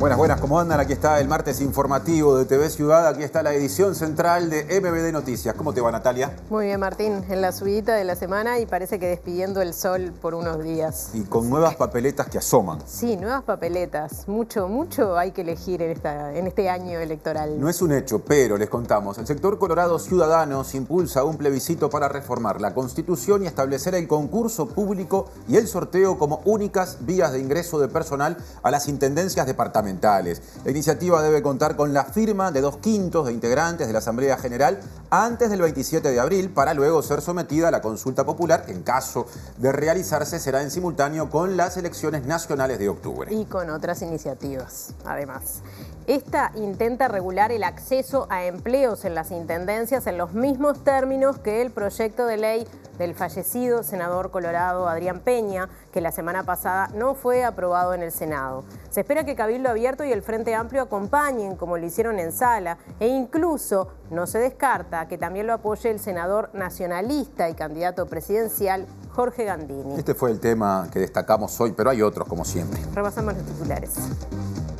Buenas, buenas, ¿cómo andan? Aquí está el martes informativo de TV Ciudad. Aquí está la edición central de MBD Noticias. ¿Cómo te va, Natalia? Muy bien, Martín. En la subidita de la semana y parece que despidiendo el sol por unos días. Y con nuevas papeletas que asoman. Sí, nuevas papeletas. Mucho hay que elegir en este año electoral. No es un hecho, pero les contamos. El sector Colorado Ciudadanos impulsa un plebiscito para reformar la Constitución y establecer el concurso público y el sorteo como únicas vías de ingreso de personal a las intendencias departamentales. La iniciativa debe contar con la firma de 2/5 de integrantes de la Asamblea General antes del 27 de abril para luego ser sometida a la consulta popular, que en caso de realizarse será en simultáneo con las elecciones nacionales de octubre. Y con otras iniciativas, además. Esta intenta regular el acceso a empleos en las intendencias en los mismos términos que el proyecto de ley del fallecido senador colorado Adrián Peña, que la semana pasada no fue aprobado en el Senado. Se espera que Cabildo Abierto y el Frente Amplio acompañen, como lo hicieron en sala, e incluso no se descarta que también lo apoye el senador nacionalista y candidato presidencial Jorge Gandini. Este fue el tema que destacamos hoy, pero hay otros, como siempre. Repasamos los titulares.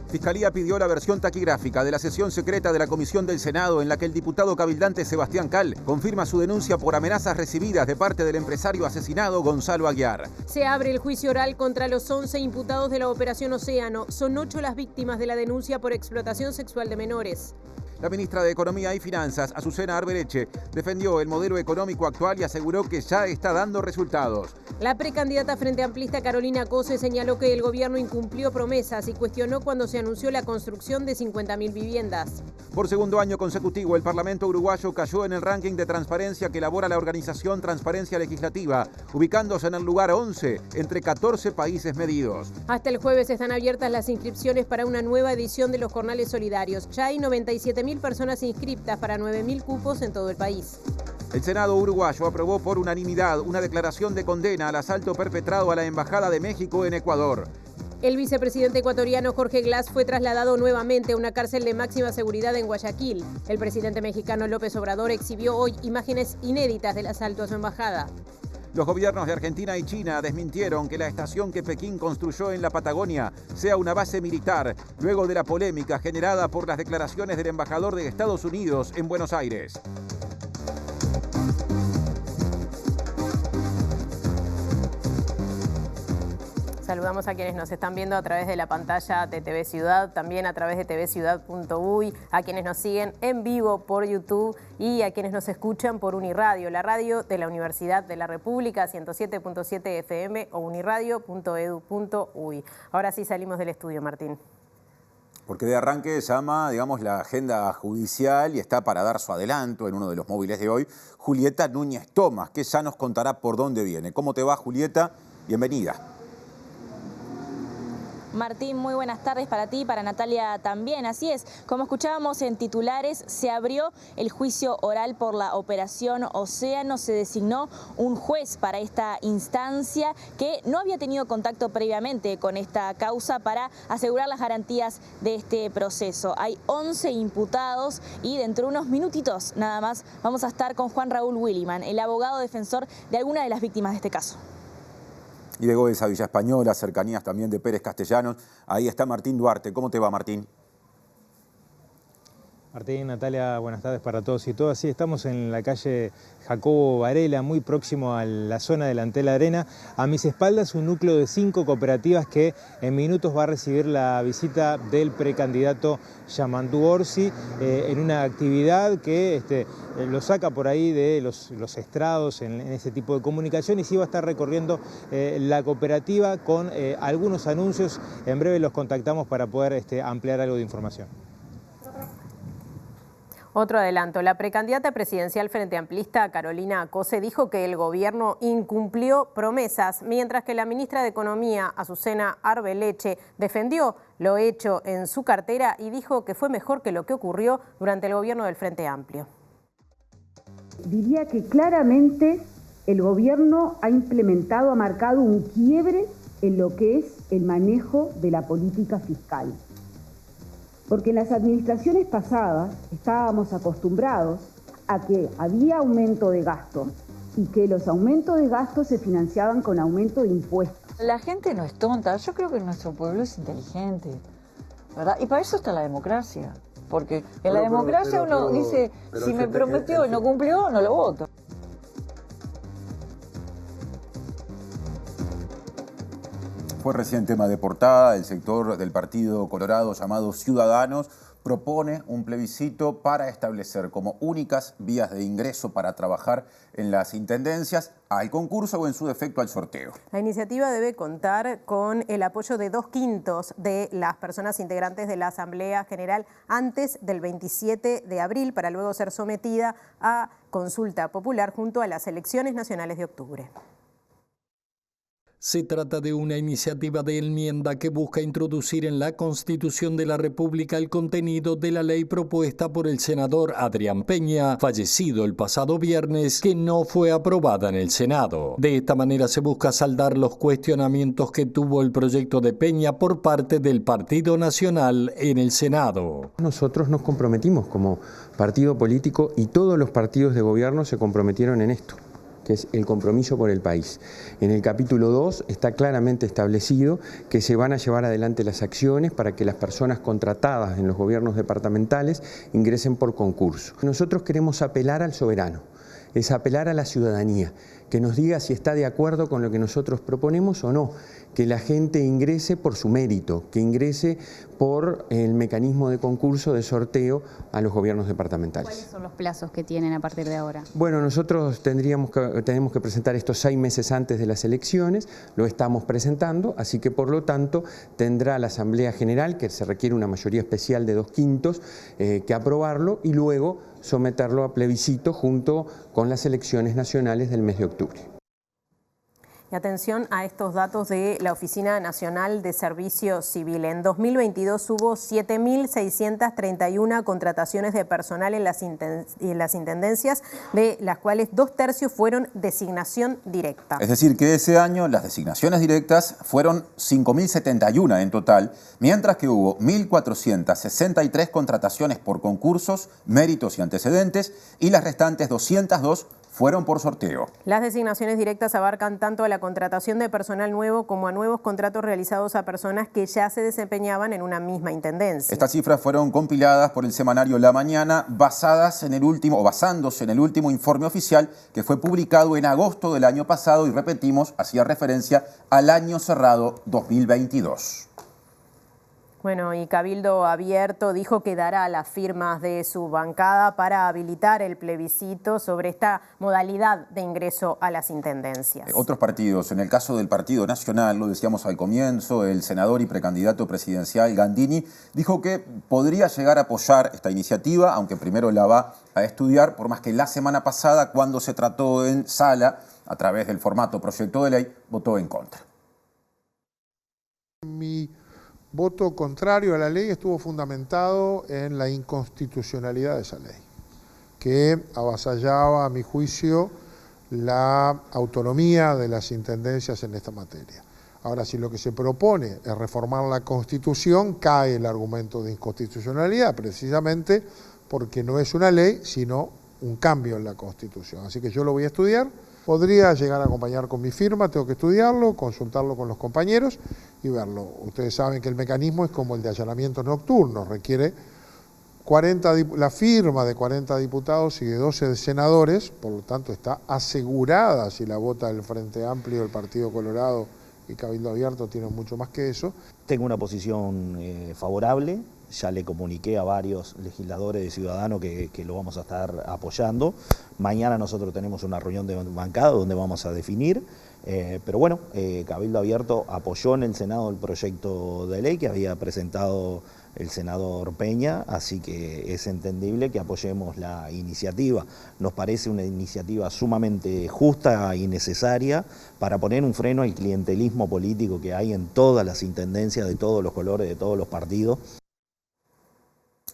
Fiscalía pidió la versión taquigráfica de la sesión secreta de la Comisión del Senado en la que el diputado cabildante Sebastián Cal confirma su denuncia por amenazas recibidas de parte del empresario asesinado Gonzalo Aguiar. Se abre el juicio oral contra los 11 imputados de la Operación Océano. Son 8 las víctimas de la denuncia por explotación sexual de menores. La ministra de Economía y Finanzas, Azucena Arbereche, defendió el modelo económico actual y aseguró que ya está dando resultados. La precandidata frente amplista Carolina Cose señaló que el gobierno incumplió promesas y cuestionó cuando se anunció la construcción de 50.000 viviendas. Por segundo año consecutivo, el Parlamento uruguayo cayó en el ranking de transparencia que elabora la organización Transparencia Legislativa, ubicándose en el lugar 11 entre 14 países medidos. Hasta el jueves están abiertas las inscripciones para una nueva edición de los Jornales Solidarios. Ya hay 97.000 personas inscriptas para 9.000 cupos en todo el país. El Senado uruguayo aprobó por unanimidad una declaración de condena al asalto perpetrado a la Embajada de México en Ecuador. El vicepresidente ecuatoriano Jorge Glass fue trasladado nuevamente a una cárcel de máxima seguridad en Guayaquil. El presidente mexicano López Obrador exhibió hoy imágenes inéditas del asalto a su embajada. Los gobiernos de Argentina y China desmintieron que la estación que Pekín construyó en la Patagonia sea una base militar, luego de la polémica generada por las declaraciones del embajador de Estados Unidos en Buenos Aires. Saludamos a quienes nos están viendo a través de la pantalla de TV Ciudad, también a través de tvciudad.uy, a quienes nos siguen en vivo por YouTube y a quienes nos escuchan por Uniradio, la radio de la Universidad de la República, 107.7 FM o uniradio.edu.uy. Ahora sí salimos del estudio, Martín. Porque de arranque llama, digamos, la agenda judicial y está para dar su adelanto en uno de los móviles de hoy, Julieta Núñez Tomás, que ya nos contará por dónde viene. ¿Cómo te va, Julieta? Bienvenida. Martín, muy buenas tardes para ti y para Natalia también. Así es, como escuchábamos en titulares, se abrió el juicio oral por la Operación Océano. Se designó un juez para esta instancia que no había tenido contacto previamente con esta causa para asegurar las garantías de este proceso. Hay 11 imputados y dentro de unos minutitos nada más vamos a estar con Juan Raúl Williman, el abogado defensor de alguna de las víctimas de este caso. Y de Goes a Villa Española, cercanías también de Pérez Castellanos. Ahí está Martín Duarte. ¿Cómo te va, Martín? Martín, Natalia, buenas tardes para todos y todas. Sí, estamos en la calle Jacobo Varela, muy próximo a la zona de la Antela Arena. A mis espaldas un núcleo de 5 cooperativas que en minutos va a recibir la visita del precandidato Yamandú Orsi en una actividad que lo saca por ahí de los estrados en ese tipo de comunicación y sí va a estar recorriendo la cooperativa con algunos anuncios. En breve los contactamos para poder ampliar algo de información. Otro adelanto, la precandidata presidencial frente amplista Carolina Cose dijo que el gobierno incumplió promesas, mientras que la ministra de Economía, Azucena Arbereche, defendió lo hecho en su cartera y dijo que fue mejor que lo que ocurrió durante el gobierno del Frente Amplio. Diría que claramente el gobierno ha marcado un quiebre en lo que es el manejo de la política fiscal. Porque en las administraciones pasadas estábamos acostumbrados a que había aumento de gasto y que los aumentos de gasto se financiaban con aumento de impuestos. La gente no es tonta, yo creo que nuestro pueblo es inteligente. ¿verdad? Y para eso está la democracia. Porque en la democracia uno dice, si me prometió y no cumplió, no lo voto. Fue recién tema de portada. El sector del Partido Colorado llamado Ciudadanos propone un plebiscito para establecer como únicas vías de ingreso para trabajar en las intendencias al concurso o en su defecto al sorteo. La iniciativa debe contar con el apoyo de 2/5 de las personas integrantes de la Asamblea General antes del 27 de abril para luego ser sometida a consulta popular junto a las elecciones nacionales de octubre. Se trata de una iniciativa de enmienda que busca introducir en la Constitución de la República el contenido de la ley propuesta por el senador Adrián Peña, fallecido el pasado viernes, que no fue aprobada en el Senado. De esta manera se busca saldar los cuestionamientos que tuvo el proyecto de Peña por parte del Partido Nacional en el Senado. Nosotros nos comprometimos como partido político y todos los partidos de gobierno se comprometieron en esto, que es el compromiso por el país. En el capítulo 2 está claramente establecido que se van a llevar adelante las acciones para que las personas contratadas en los gobiernos departamentales ingresen por concurso. Nosotros queremos apelar al soberano, es apelar a la ciudadanía, que nos diga si está de acuerdo con lo que nosotros proponemos o no, que la gente ingrese por su mérito, que ingrese por el mecanismo de concurso, de sorteo a los gobiernos departamentales. ¿Cuáles son los plazos que tienen a partir de ahora? Bueno, nosotros tenemos que presentar esto 6 meses antes de las elecciones, lo estamos presentando, así que por lo tanto tendrá la Asamblea General, que se requiere una mayoría especial de 2/5, que aprobarlo y luego someterlo a plebiscito junto con las elecciones nacionales del mes de octubre. Y atención a estos datos de la Oficina Nacional de Servicio Civil. En 2022 hubo 7.631 contrataciones de personal en las intendencias, de las cuales 2/3 fueron designación directa. Es decir, que ese año las designaciones directas fueron 5.071 en total, mientras que hubo 1.463 contrataciones por concursos, méritos y antecedentes, y las restantes 202 fueron por sorteo. Las designaciones directas abarcan tanto a la contratación de personal nuevo como a nuevos contratos realizados a personas que ya se desempeñaban en una misma intendencia. Estas cifras fueron compiladas por el semanario La Mañana basándose en el último informe oficial que fue publicado en agosto del año pasado y repetimos, hacía referencia al año cerrado 2022. Bueno, y Cabildo Abierto dijo que dará las firmas de su bancada para habilitar el plebiscito sobre esta modalidad de ingreso a las intendencias. Otros partidos, en el caso del Partido Nacional, lo decíamos al comienzo, el senador y precandidato presidencial Gandini dijo que podría llegar a apoyar esta iniciativa, aunque primero la va a estudiar, por más que la semana pasada, cuando se trató en sala, a través del formato proyecto de ley, votó en contra. Mi voto contrario a la ley estuvo fundamentado en la inconstitucionalidad de esa ley, que avasallaba, a mi juicio, la autonomía de las intendencias en esta materia. Ahora, si lo que se propone es reformar la Constitución, cae el argumento de inconstitucionalidad, precisamente porque no es una ley, sino un cambio en la Constitución. Así que yo lo voy a estudiar. Podría llegar a acompañar con mi firma, tengo que estudiarlo, consultarlo con los compañeros y verlo. Ustedes saben que el mecanismo es como el de allanamientos nocturnos, requiere la firma de 40 diputados y de 12 senadores, por lo tanto está asegurada si la vota el Frente Amplio, el Partido Colorado y Cabildo Abierto, tienen mucho más que eso. Tengo una posición favorable. Ya le comuniqué a varios legisladores de Ciudadanos que lo vamos a estar apoyando. Mañana nosotros tenemos una reunión de bancada donde vamos a definir. Pero bueno, Cabildo Abierto apoyó en el Senado el proyecto de ley que había presentado el senador Peña, así que es entendible que apoyemos la iniciativa. Nos parece una iniciativa sumamente justa y necesaria para poner un freno al clientelismo político que hay en todas las intendencias de todos los colores, de todos los partidos.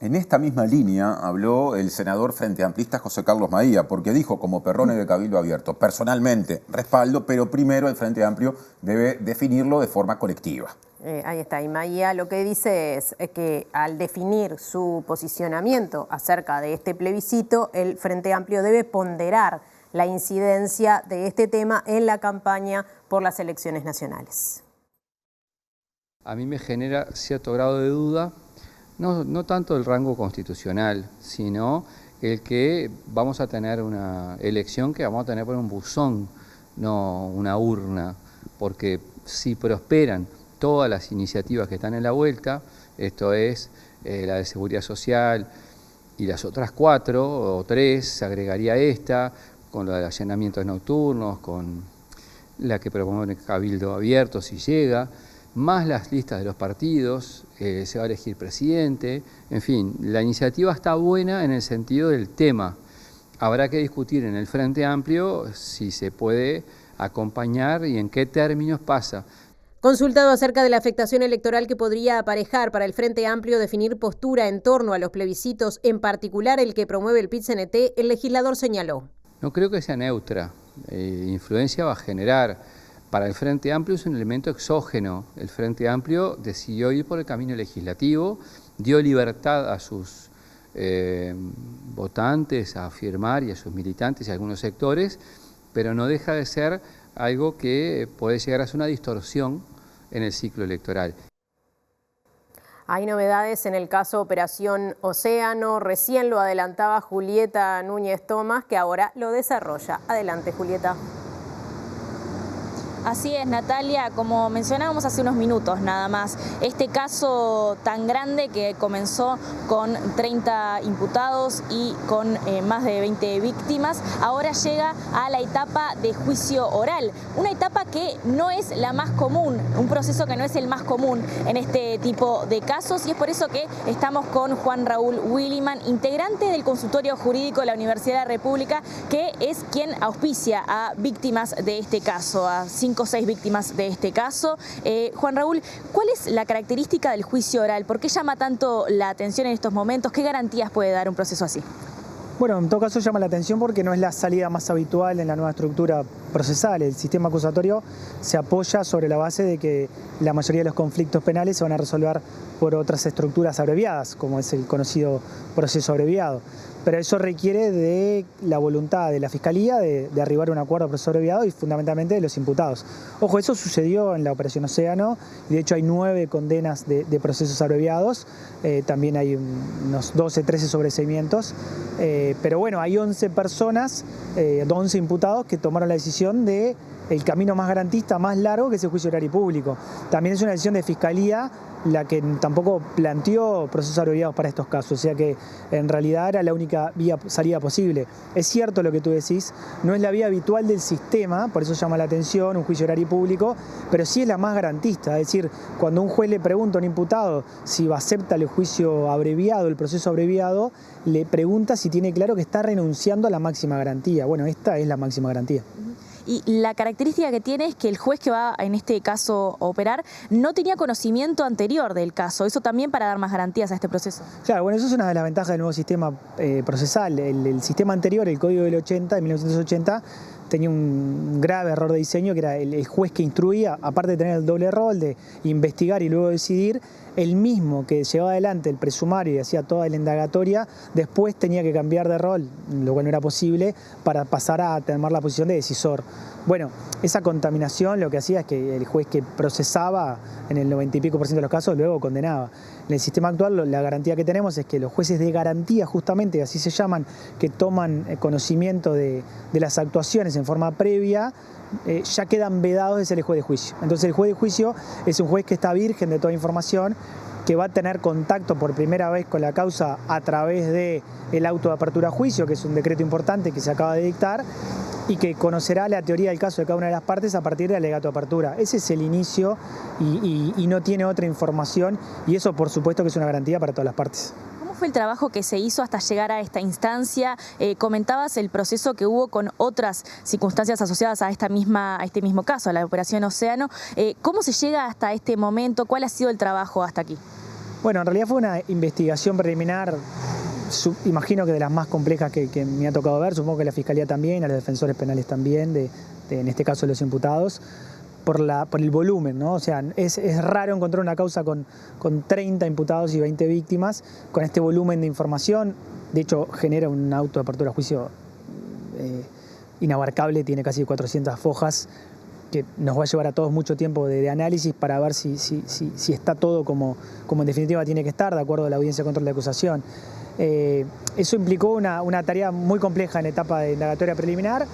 En esta misma línea habló el senador frente amplista José Carlos Maía, porque dijo como Perrone de Cabildo Abierto, personalmente respaldo, pero primero el Frente Amplio debe definirlo de forma colectiva. Ahí está, y Maía lo que dice es que al definir su posicionamiento acerca de este plebiscito, el Frente Amplio debe ponderar la incidencia de este tema en la campaña por las elecciones nacionales. A mí me genera cierto grado de duda no tanto el rango constitucional, sino el que vamos a tener una elección que vamos a tener por un buzón, no una urna, porque si prosperan todas las iniciativas que están en la vuelta, esto es la de seguridad social y las otras 4 o 3, se agregaría esta, con lo de allanamientos nocturnos, con la que propone Cabildo Abierto si llega, más las listas de los partidos, se va a elegir presidente, en fin, la iniciativa está buena en el sentido del tema. Habrá que discutir en el Frente Amplio si se puede acompañar y en qué términos pasa. Consultado acerca de la afectación electoral que podría aparejar para el Frente Amplio definir postura en torno a los plebiscitos, en particular el que promueve el PIT-CNT, el legislador señaló: no creo que sea neutra, influencia va a generar. Para el Frente Amplio es un elemento exógeno. El Frente Amplio decidió ir por el camino legislativo, dio libertad a sus votantes a firmar y a sus militantes y a algunos sectores, pero no deja de ser algo que puede llegar a ser una distorsión en el ciclo electoral. Hay novedades en el caso Operación Océano. Recién lo adelantaba Julieta Núñez Tomás, que ahora lo desarrolla. Adelante, Julieta. Así es, Natalia, como mencionábamos hace unos minutos nada más, este caso tan grande que comenzó con 30 imputados y con más de 20 víctimas, ahora llega a la etapa de juicio oral, una etapa que no es la más común, un proceso que no es el más común en este tipo de casos, y es por eso que estamos con Juan Raúl Williman, integrante del consultorio jurídico de la Universidad de la República, que es quien auspicia a víctimas de este caso, a 5 o 6 víctimas de este caso. Juan Raúl, ¿cuál es la característica del juicio oral? ¿Por qué llama tanto la atención en estos momentos? ¿Qué garantías puede dar un proceso así? Bueno, en todo caso llama la atención porque no es la salida más habitual en la nueva estructura procesal. El sistema acusatorio se apoya sobre la base de que la mayoría de los conflictos penales se van a resolver por otras estructuras abreviadas, como es el conocido proceso abreviado. Pero eso requiere de la voluntad de la Fiscalía de arribar a un acuerdo de proceso abreviado y fundamentalmente de los imputados. Ojo, eso sucedió en la Operación Océano, y de hecho hay 9 condenas de procesos abreviados, también hay unos 12, 13 sobreseimientos, pero bueno, hay 11 personas, 11 imputados que tomaron la decisión de el camino más garantista, más largo, que es el juicio oral y público. También es una decisión de Fiscalía la que tampoco planteó procesos abreviados para estos casos, o sea que en realidad era la única salida posible. Es cierto lo que tú decís, no es la vía habitual del sistema, por eso llama la atención un juicio oral y público, pero sí es la más garantista, es decir, cuando un juez le pregunta a un imputado si acepta el juicio abreviado, el proceso abreviado, le pregunta si tiene claro que está renunciando a la máxima garantía. Bueno, esta es la máxima garantía. Y la característica que tiene es que el juez que va en este caso a operar no tenía conocimiento anterior del caso, eso también para dar más garantías a este proceso. Claro, bueno, eso es una de las ventajas del nuevo sistema procesal. El sistema anterior, el Código del 80, de 1980, tenía un grave error de diseño, que era el juez que instruía, aparte de tener el doble rol de investigar y luego decidir, el mismo que llevaba adelante el presumario y hacía toda la indagatoria, después tenía que cambiar de rol, lo cual no era posible, para pasar a tomar la posición de decisor. Bueno, esa contaminación lo que hacía es que el juez que procesaba en el 90 y pico % de los casos luego condenaba. En el sistema actual la garantía que tenemos es que los jueces de garantía, justamente así se llaman, que toman conocimiento de las actuaciones en forma previa, ya quedan vedados de ser el juez de juicio. Entonces el juez de juicio es un juez que está virgen de toda información, que va a tener contacto por primera vez con la causa a través del auto de apertura a juicio, que es un decreto importante que se acaba de dictar, y que conocerá la teoría del caso de cada una de las partes a partir del alegato de apertura. Ese es el inicio y no tiene otra información, y eso por supuesto que es una garantía para todas las partes. ¿Cómo fue el trabajo que se hizo hasta llegar a esta instancia? Comentabas el proceso que hubo con otras circunstancias asociadas a este mismo caso, a la Operación Océano. ¿Cómo se llega hasta este momento? ¿Cuál ha sido el trabajo hasta aquí? Bueno, en realidad fue una investigación preliminar, imagino que de las más complejas que me ha tocado ver, supongo que la Fiscalía también, a los defensores penales también, en este caso de los imputados, por el volumen, ¿no? O sea, es raro encontrar una causa con 30 imputados y 20 víctimas, con este volumen de información. De hecho, genera un auto de apertura a juicio inabarcable, tiene casi 400 fojas, que nos va a llevar a todos mucho tiempo de análisis para ver si está todo como en definitiva tiene que estar, de acuerdo a la audiencia de control de acusación. Eso implicó una tarea muy compleja en etapa de indagatoria preliminar,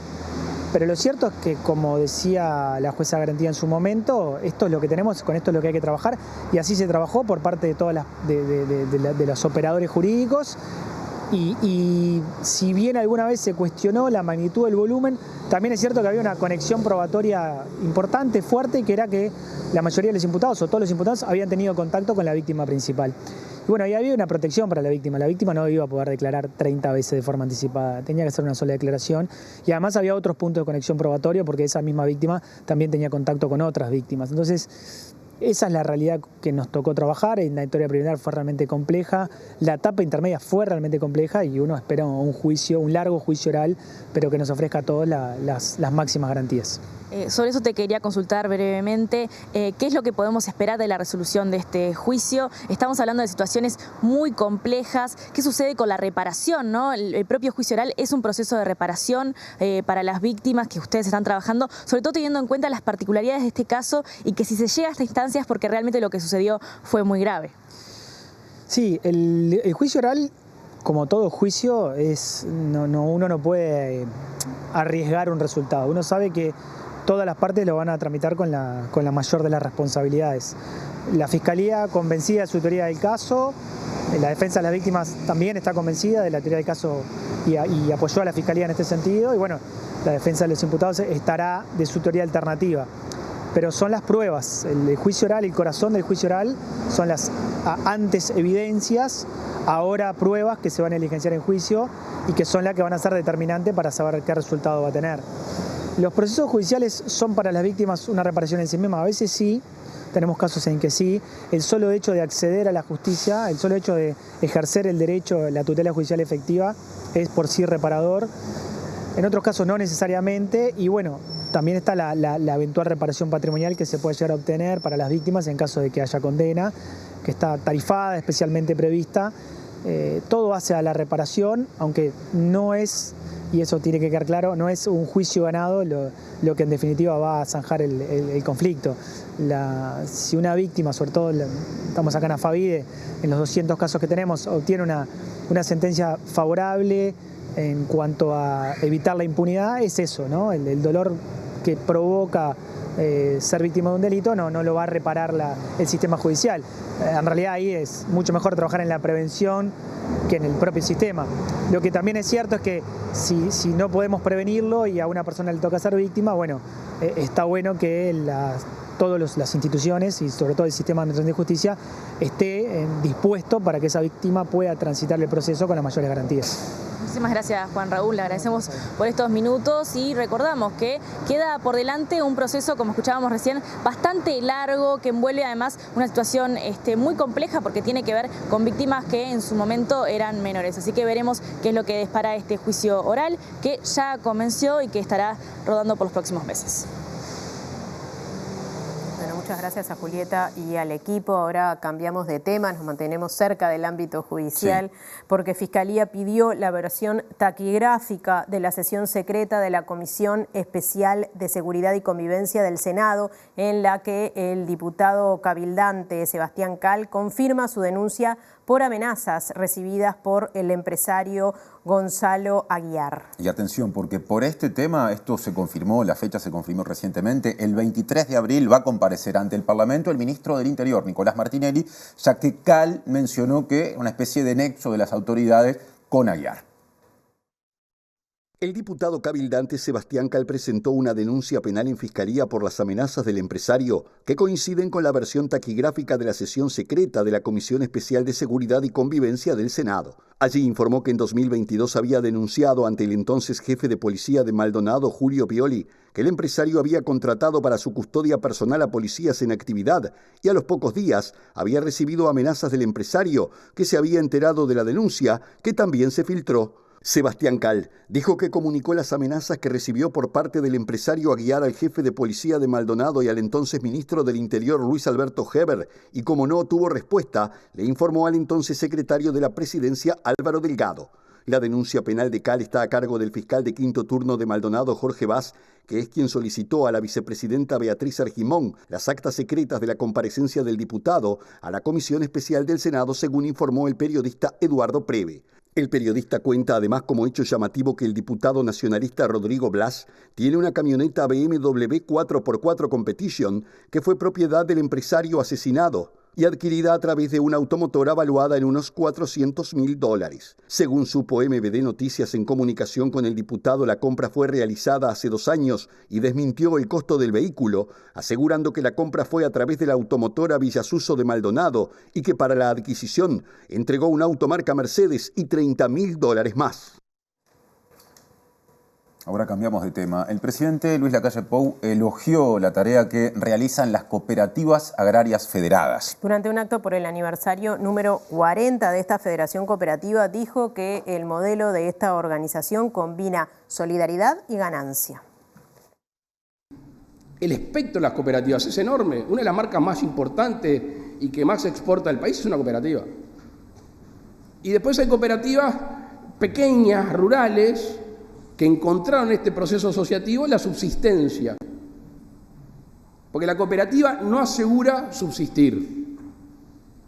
pero lo cierto es que, como decía la jueza Garantía en su momento, esto es lo que tenemos, con esto es lo que hay que trabajar, y así se trabajó por parte de todas de los operadores jurídicos. Y si bien alguna vez se cuestionó la magnitud del volumen, también es cierto que había una conexión probatoria importante, fuerte, que era que la mayoría de los imputados o todos los imputados habían tenido contacto con la víctima principal. Y bueno, ahí había una protección para la víctima no iba a poder declarar 30 veces de forma anticipada, tenía que hacer una sola declaración, y además había otros puntos de conexión probatoria porque esa misma víctima también tenía contacto con otras víctimas. Entonces, esa es la realidad que nos tocó trabajar. La indagatoria preliminar fue realmente compleja, la etapa intermedia fue realmente compleja y uno espera un largo juicio oral, pero que nos ofrezca a todos las máximas garantías. Sobre eso te quería consultar brevemente, ¿qué es lo que podemos esperar de la resolución de este juicio? Estamos hablando de situaciones muy complejas. ¿Qué sucede con la reparación, ¿no? El propio juicio oral es un proceso de reparación para las víctimas que ustedes están trabajando, sobre todo teniendo en cuenta las particularidades de este caso y que si se llega a esta instancia es porque realmente lo que sucedió fue muy grave. Sí, el juicio oral, como todo juicio, uno no puede arriesgar un resultado. Uno sabe que todas las partes lo van a tramitar con la mayor de las responsabilidades. La Fiscalía convencida de su teoría del caso, la defensa de las víctimas también está convencida de la teoría del caso y apoyó a la Fiscalía en este sentido, y bueno, la defensa de los imputados estará de su teoría alternativa. Pero son las pruebas, el juicio oral, el corazón del juicio oral son las antes evidencias, ahora pruebas que se van a diligenciar en juicio y que son las que van a ser determinantes para saber qué resultado va a tener. Los procesos judiciales son para las víctimas una reparación en sí misma, a veces sí, tenemos casos en que sí, el solo hecho de acceder a la justicia, el solo hecho de ejercer el derecho, la tutela judicial efectiva, es por sí reparador, en otros casos no necesariamente, y bueno, también está la eventual reparación patrimonial que se puede llegar a obtener para las víctimas en caso de que haya condena, que está tarifada, especialmente prevista. Todo hace a la reparación, aunque no es, y eso tiene que quedar claro, no es un juicio ganado lo que en definitiva va a zanjar el conflicto. Si una víctima, sobre todo estamos acá en Afavide, en los 200 casos que tenemos, obtiene una sentencia favorable en cuanto a evitar la impunidad, es eso, ¿no? El dolor que provoca ser víctima de un delito no lo va a reparar el sistema judicial. En realidad ahí es mucho mejor trabajar en la prevención que en el propio sistema. Lo que también es cierto es que si no podemos prevenirlo y a una persona le toca ser víctima, bueno, está bueno que todas las instituciones y sobre todo el sistema de administración de justicia esté dispuesto para que esa víctima pueda transitar el proceso con las mayores garantías. Muchísimas gracias, Juan Raúl, le agradecemos por estos minutos y recordamos que queda por delante un proceso, como escuchábamos recién, bastante largo, que envuelve además una situación muy compleja porque tiene que ver con víctimas que en su momento eran menores. Así que veremos qué es lo que dispara este juicio oral, que ya comenzó y que estará rodando por los próximos meses. Muchas gracias a Julieta y al equipo. Ahora cambiamos de tema, nos mantenemos cerca del ámbito judicial, porque Fiscalía pidió la versión taquigráfica de la sesión secreta de la Comisión Especial de Seguridad y Convivencia del Senado, en la que el diputado cabildante Sebastián Cal confirma su denuncia por amenazas recibidas por el empresario Gonzalo Aguiar. Y atención, porque por este tema, esto se confirmó, la fecha se confirmó recientemente, el 23 de abril va a comparecer ante el Parlamento el ministro del Interior, Nicolás Martinelli, ya que Cal mencionó que una especie de nexo de las autoridades con Aguiar. El diputado cabildante Sebastián Cal presentó una denuncia penal en Fiscalía por las amenazas del empresario, que coinciden con la versión taquigráfica de la sesión secreta de la Comisión Especial de Seguridad y Convivencia del Senado. Allí informó que en 2022 había denunciado ante el entonces jefe de policía de Maldonado, Julio Pioli, que el empresario había contratado para su custodia personal a policías en actividad y a los pocos días había recibido amenazas del empresario, que se había enterado de la denuncia, que también se filtró. Sebastián Cal dijo que comunicó las amenazas que recibió por parte del empresario Aguiar al jefe de policía de Maldonado y al entonces ministro del Interior Luis Alberto Heber, y como no tuvo respuesta, le informó al entonces secretario de la Presidencia Álvaro Delgado. La denuncia penal de Cal está a cargo del fiscal de quinto turno de Maldonado, Jorge Vaz, que es quien solicitó a la vicepresidenta Beatriz Argimón las actas secretas de la comparecencia del diputado a la Comisión Especial del Senado, según informó el periodista Eduardo Preve. El periodista cuenta además como hecho llamativo que el diputado nacionalista Rodrigo Blas tiene una camioneta BMW 4x4 Competition que fue propiedad del empresario asesinado y adquirida a través de una automotora valuada en unos $400.000. Según supo MBD Noticias en comunicación con el diputado, la compra fue realizada hace 2 años y desmintió el costo del vehículo, asegurando que la compra fue a través de la automotora Villasuso de Maldonado y que para la adquisición entregó un auto marca Mercedes y $30.000 más. Ahora cambiamos de tema. El presidente Luis Lacalle Pou elogió la tarea que realizan las cooperativas agrarias federadas. Durante un acto por el aniversario número 40 de esta federación cooperativa, dijo que el modelo de esta organización combina solidaridad y ganancia. El espectro de las cooperativas es enorme. Una de las marcas más importantes y que más exporta al país es una cooperativa. Y después hay cooperativas pequeñas, rurales, que encontraron en este proceso asociativo la subsistencia. Porque la cooperativa no asegura subsistir,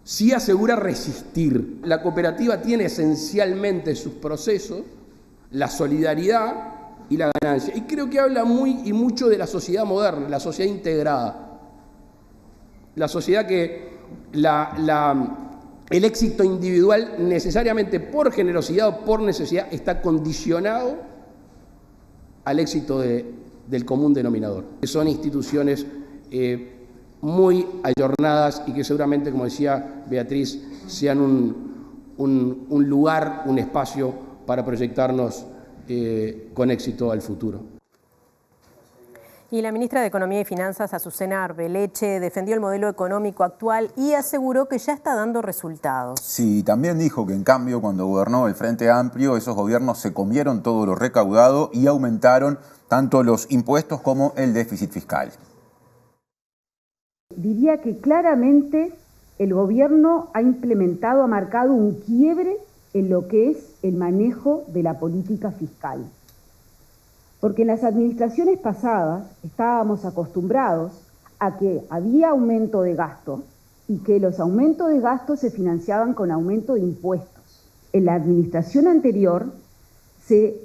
sí asegura resistir. La cooperativa tiene esencialmente sus procesos la solidaridad y la ganancia. Y creo que habla muy y mucho de la sociedad moderna, la sociedad integrada. La sociedad que el éxito individual necesariamente por generosidad o por necesidad está condicionado al éxito del común denominador. Son instituciones muy ayornadas y que seguramente, como decía Beatriz, sean un lugar, un espacio para proyectarnos con éxito al futuro. Y la ministra de Economía y Finanzas, Azucena Arbeleche, defendió el modelo económico actual y aseguró que ya está dando resultados. Sí, también dijo que en cambio cuando gobernó el Frente Amplio, esos gobiernos se comieron todo lo recaudado y aumentaron tanto los impuestos como el déficit fiscal. Diría que claramente el gobierno ha marcado un quiebre en lo que es el manejo de la política fiscal. Porque en las administraciones pasadas estábamos acostumbrados a que había aumento de gasto y que los aumentos de gasto se financiaban con aumento de impuestos. En la administración anterior se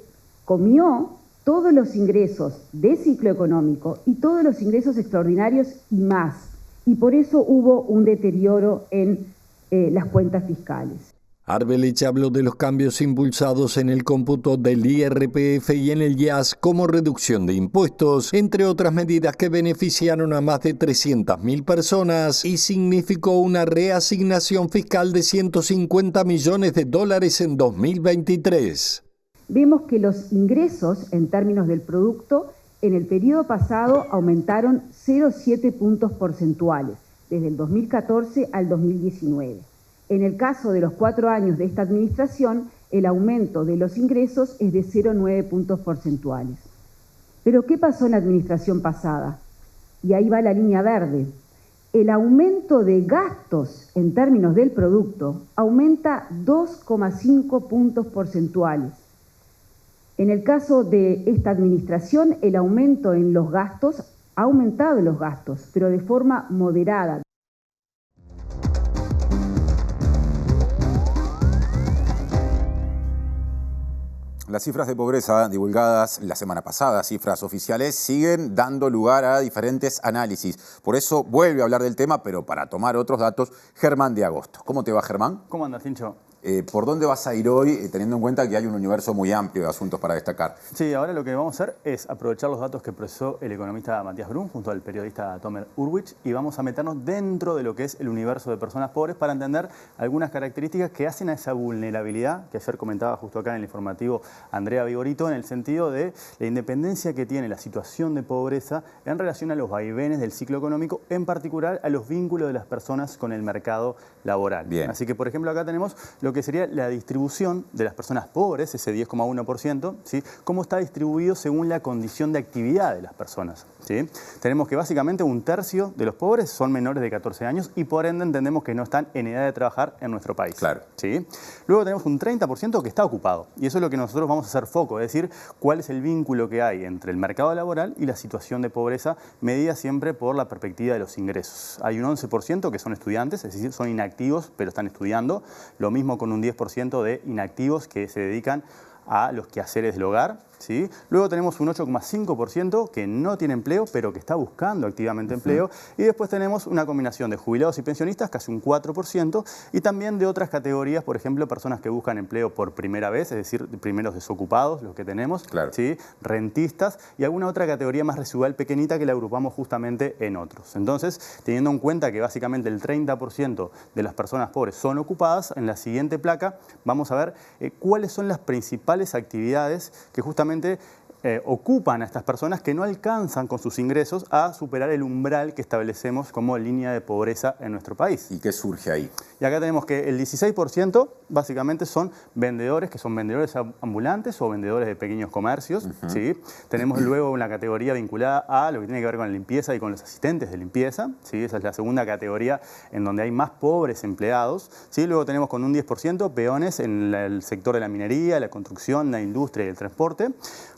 comió todos los ingresos de ciclo económico y todos los ingresos extraordinarios y más. Y por eso hubo un deterioro en las cuentas fiscales. Arbeleche habló de los cambios impulsados en el cómputo del IRPF y en el IAS como reducción de impuestos, entre otras medidas que beneficiaron a más de 300.000 personas y significó una reasignación fiscal de $150 millones en 2023. Vemos que los ingresos en términos del producto en el periodo pasado aumentaron 0,7 puntos porcentuales, desde el 2014 al 2019. En el caso de los 4 años de esta administración, el aumento de los ingresos es de 0,9 puntos porcentuales. Pero ¿qué pasó en la administración pasada? Y ahí va la línea verde. El aumento de gastos en términos del producto aumenta 2,5 puntos porcentuales. En el caso de esta administración, el aumento en los gastos ha aumentado los gastos, pero de forma moderada. Las cifras de pobreza divulgadas la semana pasada, cifras oficiales, siguen dando lugar a diferentes análisis. Por eso vuelve a hablar del tema, pero para tomar otros datos, Germán de Agosto. ¿Cómo te va, Germán? ¿Cómo andas, Tincho? ¿Por dónde vas a ir hoy, teniendo en cuenta que hay un universo muy amplio de asuntos para destacar? Sí, ahora lo que vamos a hacer es aprovechar los datos que procesó el economista Matías Brun junto al periodista Tomer Urwich y vamos a meternos dentro de lo que es el universo de personas pobres para entender algunas características que hacen a esa vulnerabilidad que ayer comentaba justo acá en el informativo Andrea Vigorito, en el sentido de la independencia que tiene la situación de pobreza en relación a los vaivenes del ciclo económico, en particular a los vínculos de las personas con el mercado laboral. Bien. Así que, por ejemplo, acá tenemos lo lo que sería la distribución de las personas pobres, ese 10,1%, ¿sí? Cómo está distribuido según la condición de actividad de las personas, ¿sí? Tenemos que básicamente 1/3 de los pobres son menores de 14 años y por ende entendemos que no están en edad de trabajar en nuestro país. Claro. ¿Sí? Luego tenemos un 30% que está ocupado y eso es lo que nosotros vamos a hacer foco, es decir, cuál es el vínculo que hay entre el mercado laboral y la situación de pobreza medida siempre por la perspectiva de los ingresos. Hay un 11% que son estudiantes, es decir, son inactivos pero están estudiando, lo mismo con un 10% de inactivos que se dedican a los quehaceres del hogar, ¿sí? Luego tenemos un 8,5% que no tiene empleo, pero que está buscando activamente empleo. Y después tenemos una combinación de jubilados y pensionistas, casi un 4%, y también de otras categorías, por ejemplo, personas que buscan empleo por primera vez, es decir, primeros desocupados, los que tenemos, ¿sí? Rentistas, y alguna otra categoría más residual pequeñita que la agrupamos justamente en otros. Entonces, teniendo en cuenta que básicamente el 30% de las personas pobres son ocupadas, en la siguiente placa vamos a ver cuáles son las principales actividades que justamente ocupan a estas personas que no alcanzan con sus ingresos a superar el umbral que establecemos como línea de pobreza en nuestro país. ¿Y qué surge ahí? Y acá tenemos que el 16% básicamente son vendedores, que son vendedores ambulantes o vendedores de pequeños comercios, ¿sí? Tenemos luego una categoría vinculada a lo que tiene que ver con la limpieza y con los asistentes de limpieza, ¿sí? Esa es la segunda categoría en donde hay más pobres empleados, ¿sí? Luego tenemos con un 10% peones en el sector de la minería, la construcción, la industria y el transporte.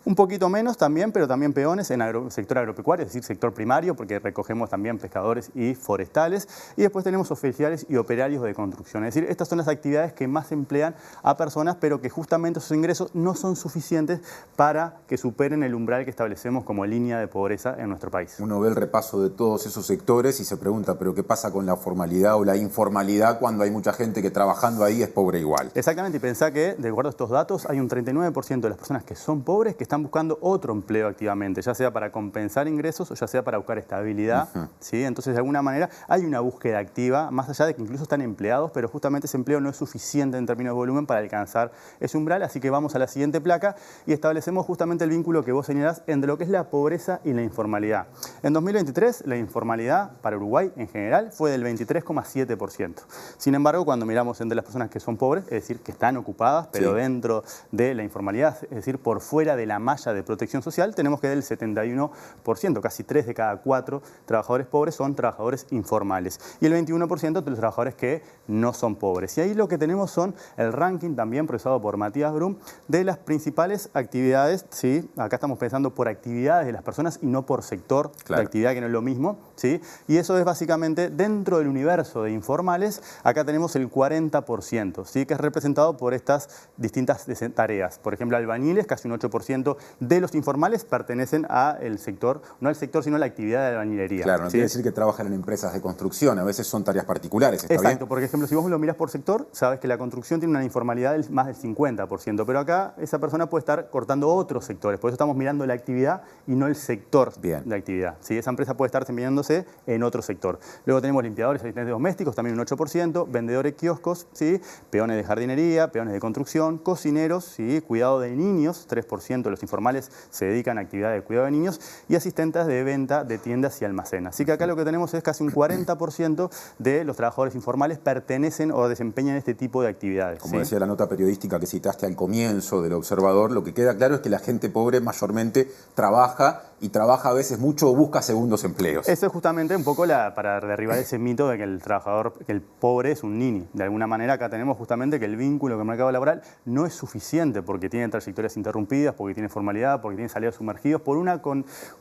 Un poquito menos también, pero también peones en el sector agropecuario, es decir, sector primario, porque recogemos también pescadores y forestales. Y después tenemos oficiales y operarios de construcción. Es decir, estas son las actividades que más emplean a personas, pero que justamente sus ingresos no son suficientes para que superen el umbral que establecemos como línea de pobreza en nuestro país. Uno ve el repaso de todos esos sectores y se pregunta, ¿pero qué pasa con la formalidad o la informalidad cuando hay mucha gente que trabajando ahí es pobre igual? Exactamente, y pensá que, de acuerdo a estos datos, hay un 39% de las personas que son pobres que están buscando otro empleo activamente, ya sea para compensar ingresos o ya sea para buscar estabilidad, ¿sí? Entonces, de alguna manera, hay una búsqueda activa, más allá de que incluso están empleados, pero justamente ese empleo no es suficiente en términos de volumen para alcanzar ese umbral, así que vamos a la siguiente placa y establecemos justamente el vínculo que vos señalás entre lo que es la pobreza y la informalidad. En 2023, la informalidad para Uruguay en general fue del 23,7%. Sin embargo, cuando miramos entre las personas que son pobres, es decir, que están ocupadas, pero dentro de la informalidad, es decir, por fuera de la malla de protección social, tenemos que del 71%, casi 3 de cada 4 trabajadores pobres son trabajadores informales y el 21% de los trabajadores que no son pobres. Y ahí lo que tenemos son el ranking también procesado por Matías Brum de las principales actividades, ¿sí? Acá estamos pensando por actividades de las personas y no por sector de actividad, que no es lo mismo, ¿sí? Y eso es básicamente dentro del universo de informales, acá tenemos el 40%, ¿sí? Que es representado por estas distintas tareas. Por ejemplo, albañiles, casi un 8% de los informales pertenecen al sector, no al sector, sino a la actividad de albañilería. Claro, no ¿sí? quiere decir que trabajan en empresas de construcción, a veces son tareas particulares, ¿está Exacto, bien? por ejemplo, si vos lo mirás por sector, sabes que la construcción tiene una informalidad del más del 50%, pero acá esa persona puede estar cortando otros sectores, por eso estamos mirando la actividad y no el sector de actividad. ¿Sí? Esa empresa puede estar desempeñándose en otro sector. Luego tenemos limpiadores, asistentes domésticos, también un 8%, vendedores kioscos, ¿sí? Peones de jardinería, peones de construcción, cocineros, ¿sí? Cuidado de niños, 3% de los informales se dedican a actividades de cuidado de niños, y asistentes de venta de tiendas y almacenes. Así que acá lo que tenemos es casi un 40% de los trabajadores informales pertenecen o desempeñan este tipo de actividades. Como decía la nota periodística que citaste al comienzo del Observador, lo que queda claro es que la gente pobre mayormente trabaja y trabaja a veces mucho o busca segundos empleos. Eso es justamente un poco para derribar ese mito de que el trabajador, que el pobre es un nini. De alguna manera acá tenemos justamente que el vínculo con el mercado laboral no es suficiente porque tiene trayectorias interrumpidas, porque tiene formalidad, porque tiene salarios sumergidos, por un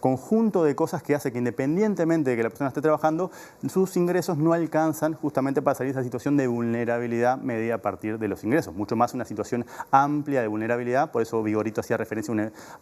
conjunto de cosas que hace que independientemente de que la persona esté trabajando, sus ingresos no alcanzan justamente para salir de esa situación de vulnerabilidad medida a partir de los ingresos. Mucho más una situación amplia de vulnerabilidad, por eso Vigorito hacía referencia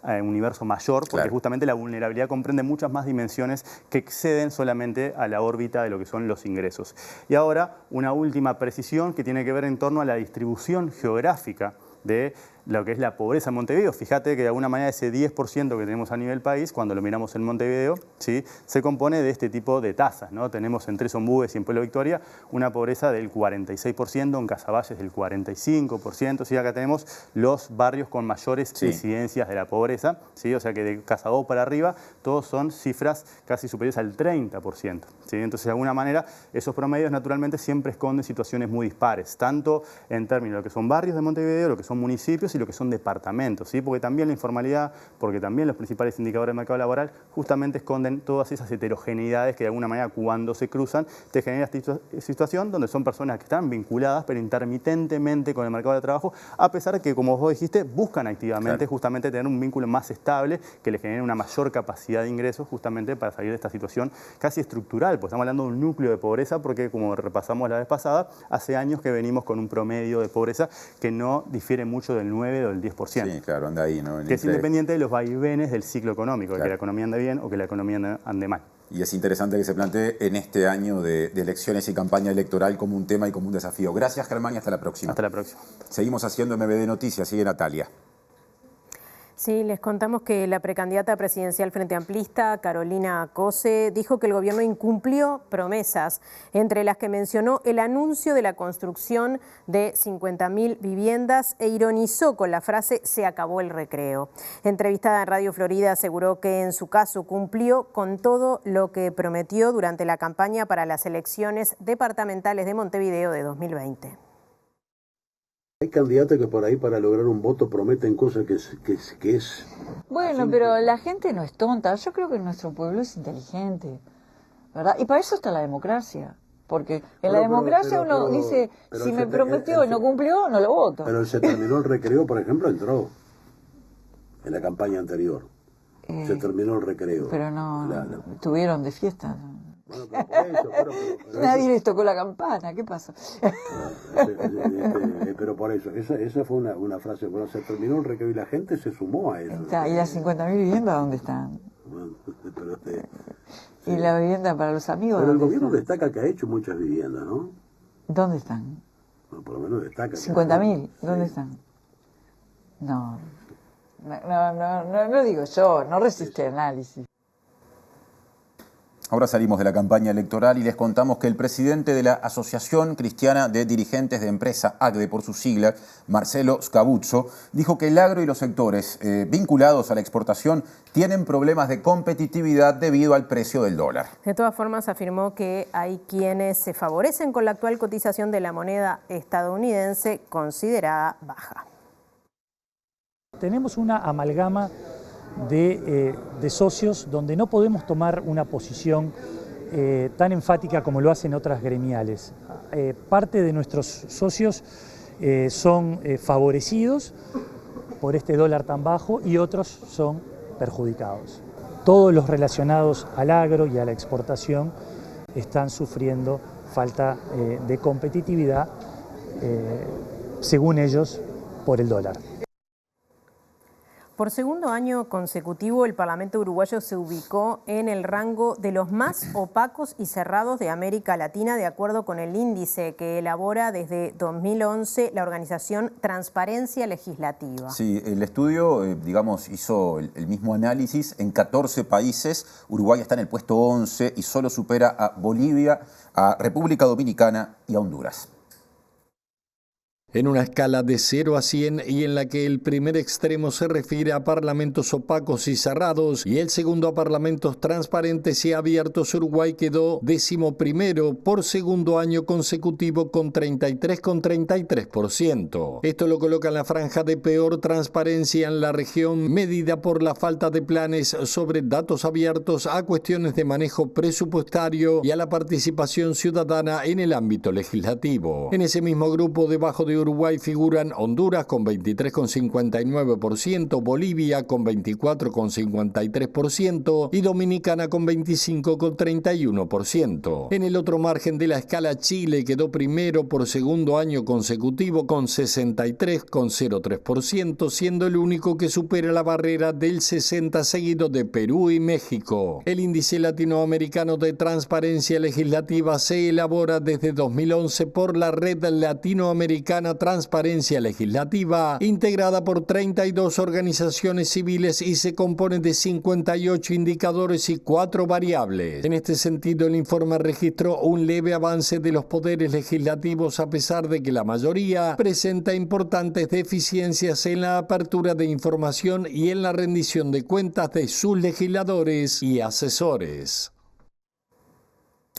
a un universo mayor, porque justamente la vulnerabilidad comprende muchas más dimensiones que exceden solamente a la órbita de lo que son los ingresos. Y ahora una última precisión que tiene que ver en torno a la distribución geográfica de lo que es la pobreza en Montevideo. Fíjate que de alguna manera ese 10% que tenemos a nivel país, cuando lo miramos en Montevideo, ¿sí?, se compone de este tipo de tasas, ¿no? Tenemos en Tres Ombúes y en Pueblo Victoria una pobreza del 46%, en Casavalles del 45%, ¿sí? Acá tenemos los barrios con mayores incidencias de la pobreza, ¿sí? O sea que de Casabó para arriba todos son cifras casi superiores al 30%, ¿sí? Entonces de alguna manera esos promedios naturalmente siempre esconden situaciones muy dispares, tanto en términos de lo que son barrios de Montevideo, lo que son municipios y lo que son departamentos, ¿sí? Porque también la informalidad, porque también los principales indicadores del mercado laboral justamente esconden todas esas heterogeneidades que de alguna manera cuando se cruzan te genera esta situación donde son personas que están vinculadas pero intermitentemente con el mercado de trabajo, a pesar de que, como vos dijiste, buscan activamente justamente tener un vínculo más estable que les genere una mayor capacidad de ingresos justamente para salir de esta situación casi estructural, pues estamos hablando de un núcleo de pobreza porque, como repasamos la vez pasada, hace años que venimos con un promedio de pobreza que no difiere mucho del 9 o del 10%. Sí, claro, anda ahí, ¿no? Que es independiente de los vaivenes del ciclo económico, de que la economía ande bien o que la economía ande mal. Y es interesante que se plantee en este año de elecciones y campaña electoral como un tema y como un desafío. Gracias, Germán, y hasta la próxima. Hasta la próxima. Seguimos haciendo MBD Noticias. Sigue Natalia. Sí, les contamos que la precandidata presidencial Frente Amplista, Carolina Cose, dijo que el gobierno incumplió promesas, entre las que mencionó el anuncio de la construcción de 50.000 viviendas e ironizó con la frase "se acabó el recreo". Entrevistada en Radio Florida aseguró que en su caso cumplió con todo lo que prometió durante la campaña para las elecciones departamentales de Montevideo de 2020. Hay candidatos que por ahí para lograr un voto prometen cosas que es... Bueno, pero la gente no es tonta. Yo creo que nuestro pueblo es inteligente, ¿verdad? Y para eso está la democracia. Porque en la democracia uno dice, si me prometió y no cumplió, no lo voto. Pero se terminó el recreo, por ejemplo, entró en la campaña anterior. Se terminó el recreo. Pero no, estuvieron de fiesta. Bueno, pero nadie les tocó la campana, ¿qué pasó? Pero por eso, esa fue una frase, bueno, se terminó el recreo y la gente se sumó a eso. ¿Y las 50.000 viviendas dónde están? Bueno, ¿Y la vivienda para los amigos? Pero el gobierno destaca que ha hecho muchas viviendas, ¿no? ¿Dónde están? Bueno, por lo menos destaca. 50.000, ¿dónde están? No digo yo, no resiste análisis. Ahora salimos de la campaña electoral y les contamos que el presidente de la Asociación Cristiana de Dirigentes de Empresa, ACDE por sus siglas, Marcelo Scabuzzo, dijo que el agro y los sectores vinculados a la exportación tienen problemas de competitividad debido al precio del dólar. De todas formas, afirmó que hay quienes se favorecen con la actual cotización de la moneda estadounidense considerada baja. Tenemos una amalgama de socios donde no podemos tomar una posición tan enfática como lo hacen otras gremiales. Parte de nuestros socios son favorecidos por este dólar tan bajo y otros son perjudicados. Todos los relacionados al agro y a la exportación están sufriendo falta de competitividad, según ellos, por el dólar. Por segundo año consecutivo, el Parlamento uruguayo se ubicó en el rango de los más opacos y cerrados de América Latina, de acuerdo con el índice que elabora desde 2011 la organización Transparencia Legislativa. Sí, el estudio, hizo el mismo análisis en 14 países. Uruguay está en el puesto 11 y solo supera a Bolivia, a República Dominicana y a Honduras. En una escala de 0 a 100 y en la que el primer extremo se refiere a parlamentos opacos y cerrados y el segundo a parlamentos transparentes y abiertos, Uruguay quedó 11º por segundo año consecutivo con 33,33%. Esto lo coloca en la franja de peor transparencia en la región, medida por la falta de planes sobre datos abiertos a cuestiones de manejo presupuestario y a la participación ciudadana en el ámbito legislativo. En ese mismo grupo, debajo de Uruguay figuran Honduras con 23,59%, Bolivia con 24,53% y Dominicana con 25,31%. En el otro margen de la escala, Chile quedó primero por segundo año consecutivo con 63,03%, siendo el único que supera la barrera del 60%, seguido de Perú y México. El índice latinoamericano de transparencia legislativa se elabora desde 2011 por la Red Latinoamericana una transparencia legislativa integrada por 32 organizaciones civiles y se compone de 58 indicadores y 4 variables. En este sentido, el informe registró un leve avance de los poderes legislativos a pesar de que la mayoría presenta importantes deficiencias en la apertura de información y en la rendición de cuentas de sus legisladores y asesores.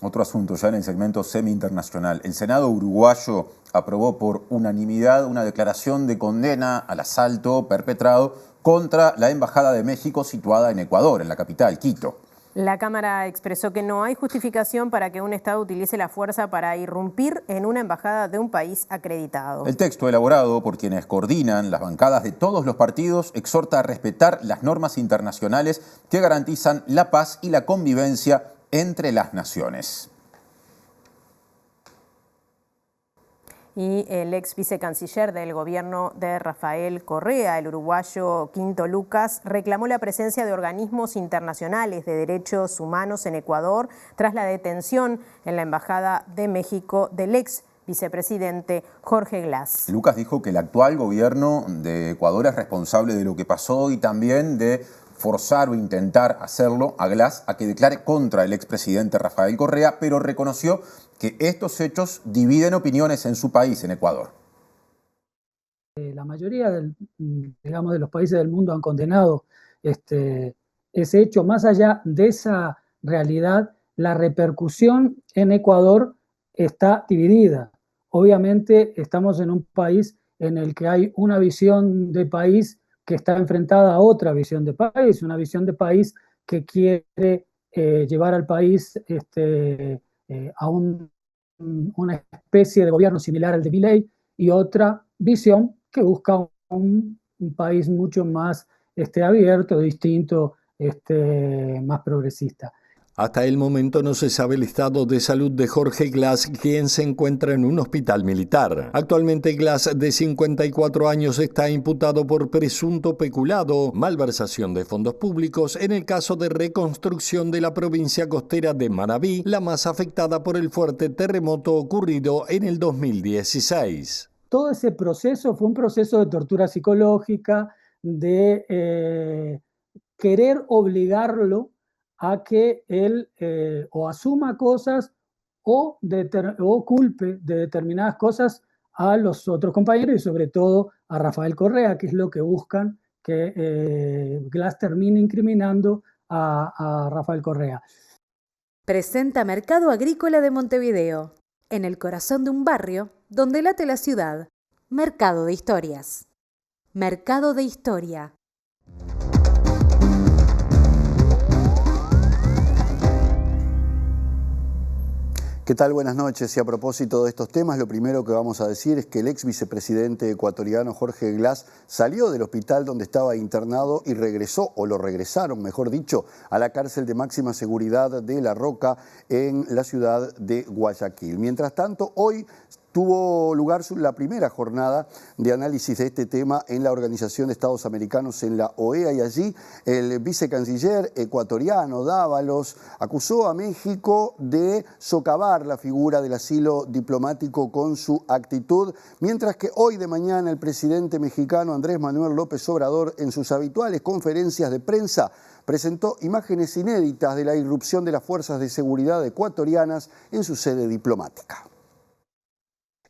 Otro asunto ya en el segmento semi-internacional. El Senado uruguayo aprobó por unanimidad una declaración de condena al asalto perpetrado contra la Embajada de México situada en Ecuador, en la capital, Quito. La Cámara expresó que no hay justificación para que un Estado utilice la fuerza para irrumpir en una embajada de un país acreditado. El texto, elaborado por quienes coordinan las bancadas de todos los partidos, exhorta a respetar las normas internacionales que garantizan la paz y la convivencia entre las naciones. Y el ex vicecanciller del gobierno de Rafael Correa, el uruguayo Quinto Lucas, reclamó la presencia de organismos internacionales de derechos humanos en Ecuador tras la detención en la Embajada de México del ex vicepresidente Jorge Glass. Lucas dijo que el actual gobierno de Ecuador es responsable de lo que pasó y también de forzar o intentar hacerlo a Glass a que declare contra el expresidente Rafael Correa, pero reconoció que estos hechos dividen opiniones en su país, en Ecuador. La mayoría de los países del mundo han condenado ese hecho. Más allá de esa realidad, la repercusión en Ecuador está dividida. Obviamente estamos en un país en el que hay una visión de país que está enfrentada a otra visión de país, una visión de país que quiere llevar al país a una especie de gobierno similar al de Milei, y otra visión que busca un país mucho más abierto, distinto, más progresista. Hasta el momento no se sabe el estado de salud de Jorge Glass, quien se encuentra en un hospital militar. Actualmente Glass, de 54 años, está imputado por presunto peculado, malversación de fondos públicos en el caso de reconstrucción de la provincia costera de Manabí, la más afectada por el fuerte terremoto ocurrido en el 2016. Todo ese proceso fue un proceso de tortura psicológica, de querer obligarlo a que él o asuma cosas o culpe de determinadas cosas a los otros compañeros y sobre todo a Rafael Correa, que es lo que buscan, que Glass termine incriminando a Rafael Correa. Presenta Mercado Agrícola de Montevideo, en el corazón de un barrio donde late la ciudad. Mercado de Historias. Mercado de Historia. ¿Qué tal? Buenas noches. Y a propósito de estos temas, lo primero que vamos a decir es que el ex vicepresidente ecuatoriano Jorge Glass salió del hospital donde estaba internado y regresó, o lo regresaron, mejor dicho, a la cárcel de máxima seguridad de La Roca en la ciudad de Guayaquil. Mientras tanto, hoy tuvo lugar la primera jornada de análisis de este tema en la Organización de Estados Americanos, en la OEA, y allí el vicecanciller ecuatoriano Dávalos acusó a México de socavar la figura del asilo diplomático con su actitud, mientras que hoy de mañana el presidente mexicano Andrés Manuel López Obrador, en sus habituales conferencias de prensa, presentó imágenes inéditas de la irrupción de las fuerzas de seguridad ecuatorianas en su sede diplomática.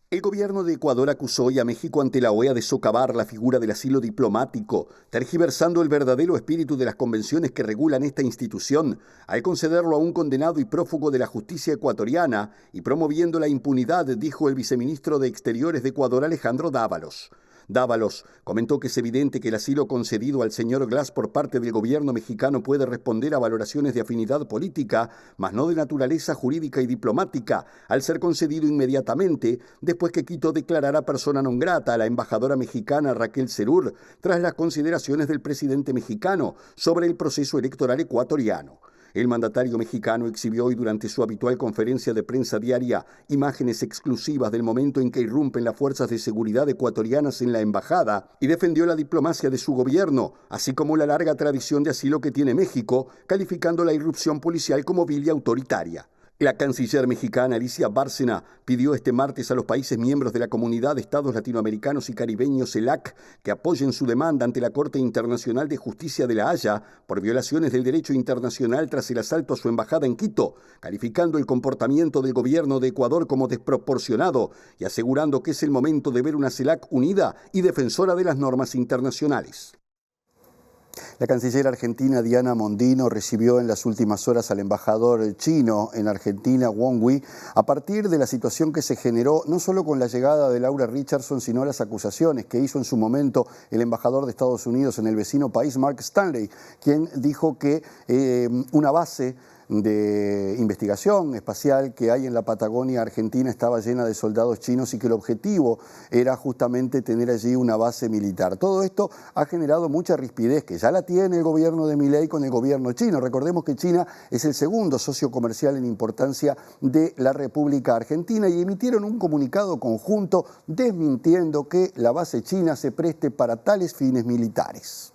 El gobierno de Ecuador acusó hoy a México ante la OEA de socavar la figura del asilo diplomático, tergiversando el verdadero espíritu de las convenciones que regulan esta institución, al concederlo a un condenado y prófugo de la justicia ecuatoriana y promoviendo la impunidad, dijo el viceministro de Exteriores de Ecuador, Alejandro Dávalos. Dávalos comentó que es evidente que el asilo concedido al señor Glass por parte del gobierno mexicano puede responder a valoraciones de afinidad política, mas no de naturaleza jurídica y diplomática, al ser concedido inmediatamente después que Quito declarara persona non grata a la embajadora mexicana Raquel Serur tras las consideraciones del presidente mexicano sobre el proceso electoral ecuatoriano. El mandatario mexicano exhibió hoy durante su habitual conferencia de prensa diaria imágenes exclusivas del momento en que irrumpen las fuerzas de seguridad ecuatorianas en la embajada y defendió la diplomacia de su gobierno, así como la larga tradición de asilo que tiene México, calificando la irrupción policial como vil y autoritaria. La canciller mexicana Alicia Bárcena pidió este martes a los países miembros de la Comunidad de Estados Latinoamericanos y Caribeños, CELAC, que apoyen su demanda ante la Corte Internacional de Justicia de La Haya por violaciones del derecho internacional tras el asalto a su embajada en Quito, calificando el comportamiento del gobierno de Ecuador como desproporcionado y asegurando que es el momento de ver una CELAC unida y defensora de las normas internacionales. La canciller argentina Diana Mondino recibió en las últimas horas al embajador chino en Argentina, Wang Yi, a partir de la situación que se generó no solo con la llegada de Laura Richardson, sino las acusaciones que hizo en su momento el embajador de Estados Unidos en el vecino país, Mark Stanley, quien dijo que una base de investigación espacial que hay en la Patagonia Argentina estaba llena de soldados chinos y que el objetivo era justamente tener allí una base militar. Todo esto ha generado mucha rispidez que ya la tiene el gobierno de Milei con el gobierno chino. Recordemos que China es el segundo socio comercial en importancia de la República Argentina y emitieron un comunicado conjunto desmintiendo que la base china se preste para tales fines militares.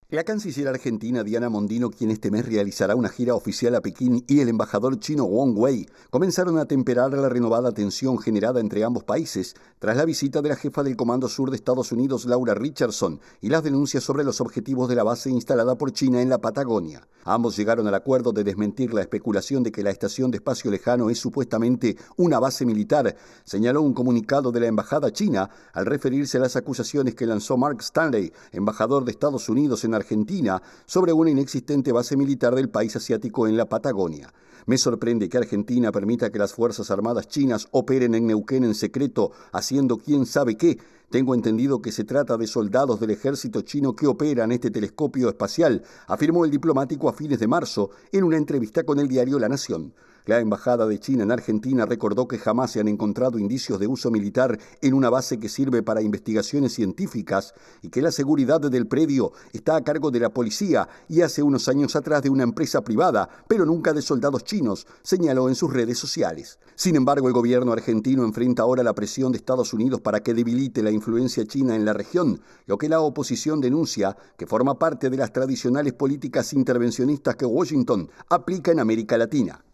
La canciller argentina Diana Mondino, quien este mes realizará una gira oficial a Pekín, y el embajador chino Wang Wei comenzaron a temperar la renovada tensión generada entre ambos países tras la visita de la jefa del Comando Sur de Estados Unidos, Laura Richardson, y las denuncias sobre los objetivos de la base instalada por China en la Patagonia. Ambos llegaron al acuerdo de desmentir la especulación de que la estación de espacio lejano es supuestamente una base militar, señaló un comunicado de la embajada china al referirse a las acusaciones que lanzó Mark Stanley, embajador de Estados Unidos en Argentina, sobre una inexistente base militar del país asiático en la Patagonia. Me sorprende que Argentina permita que las Fuerzas Armadas chinas operen en Neuquén en secreto, haciendo quién sabe qué. Tengo entendido que se trata de soldados del ejército chino que operan este telescopio espacial, afirmó el diplomático a fines de marzo en una entrevista con el diario La Nación. La embajada de China en Argentina recordó que jamás se han encontrado indicios de uso militar en una base que sirve para investigaciones científicas y que la seguridad del predio está a cargo de la policía y hace unos años atrás de una empresa privada, pero nunca de soldados chinos, señaló en sus redes sociales. Sin embargo, el gobierno argentino enfrenta ahora la presión de Estados Unidos para que debilite la influencia china en la región, lo que la oposición denuncia que forma parte de las tradicionales políticas intervencionistas que Washington aplica en América Latina.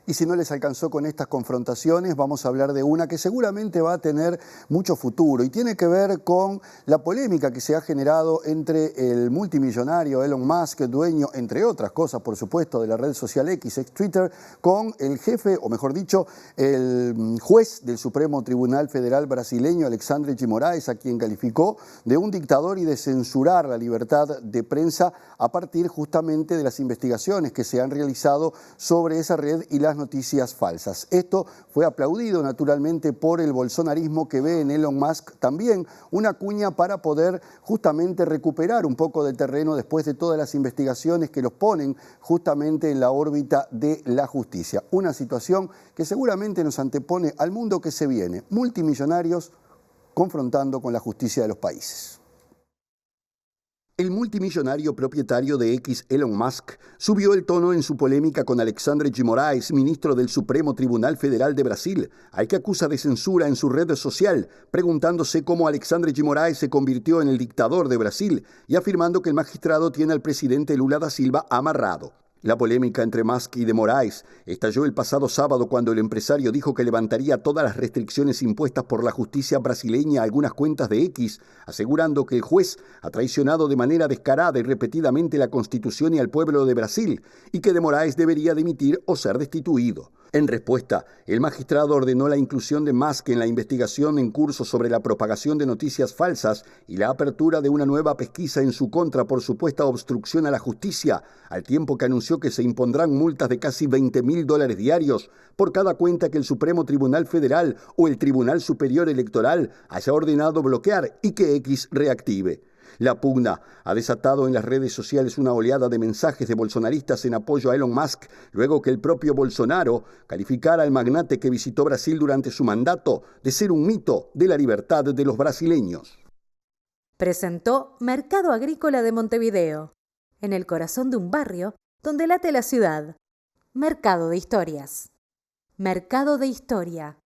Y si no les alcanzó con estas confrontaciones, vamos a hablar de una que seguramente va a tener mucho futuro y tiene que ver con la polémica que se ha generado entre el multimillonario Elon Musk, dueño, entre otras cosas, por supuesto, de la red social X, ex Twitter, con el jefe, o mejor dicho, el juez del Supremo Tribunal Federal brasileño, Alexandre de Moraes, a quien calificó de un dictador y de censurar la libertad de prensa a partir justamente de las investigaciones que se han realizado sobre esa red y las noticias falsas. Esto fue aplaudido naturalmente por el bolsonarismo, que ve en Elon Musk también una cuña para poder justamente recuperar un poco de terreno después de todas las investigaciones que los ponen justamente en la órbita de la justicia. Una situación que seguramente nos antepone al mundo que se viene, multimillonarios confrontando con la justicia de los países. El multimillonario propietario de X, Elon Musk, subió el tono en su polémica con Alexandre de Moraes, ministro del Supremo Tribunal Federal de Brasil, al que acusa de censura en su red social, preguntándose cómo Alexandre de Moraes se convirtió en el dictador de Brasil y afirmando que el magistrado tiene al presidente Lula da Silva amarrado. La polémica entre Musk y de Moraes estalló el pasado sábado cuando el empresario dijo que levantaría todas las restricciones impuestas por la justicia brasileña a algunas cuentas de X, asegurando que el juez ha traicionado de manera descarada y repetidamente la Constitución y al pueblo de Brasil, y que de Moraes debería dimitir o ser destituido. En respuesta, el magistrado ordenó la inclusión de Musk en la investigación en curso sobre la propagación de noticias falsas y la apertura de una nueva pesquisa en su contra por supuesta obstrucción a la justicia, al tiempo que anunció que se impondrán multas de casi $20.000 diarios por cada cuenta que el Supremo Tribunal Federal o el Tribunal Superior Electoral haya ordenado bloquear y que X reactive. La pugna ha desatado en las redes sociales una oleada de mensajes de bolsonaristas en apoyo a Elon Musk, luego que el propio Bolsonaro calificara al magnate que visitó Brasil durante su mandato de ser un mito de la libertad de los brasileños. Presentó Mercado Agrícola de Montevideo, en el corazón de un barrio donde late la ciudad. Mercado de Historias. Mercado de Historia.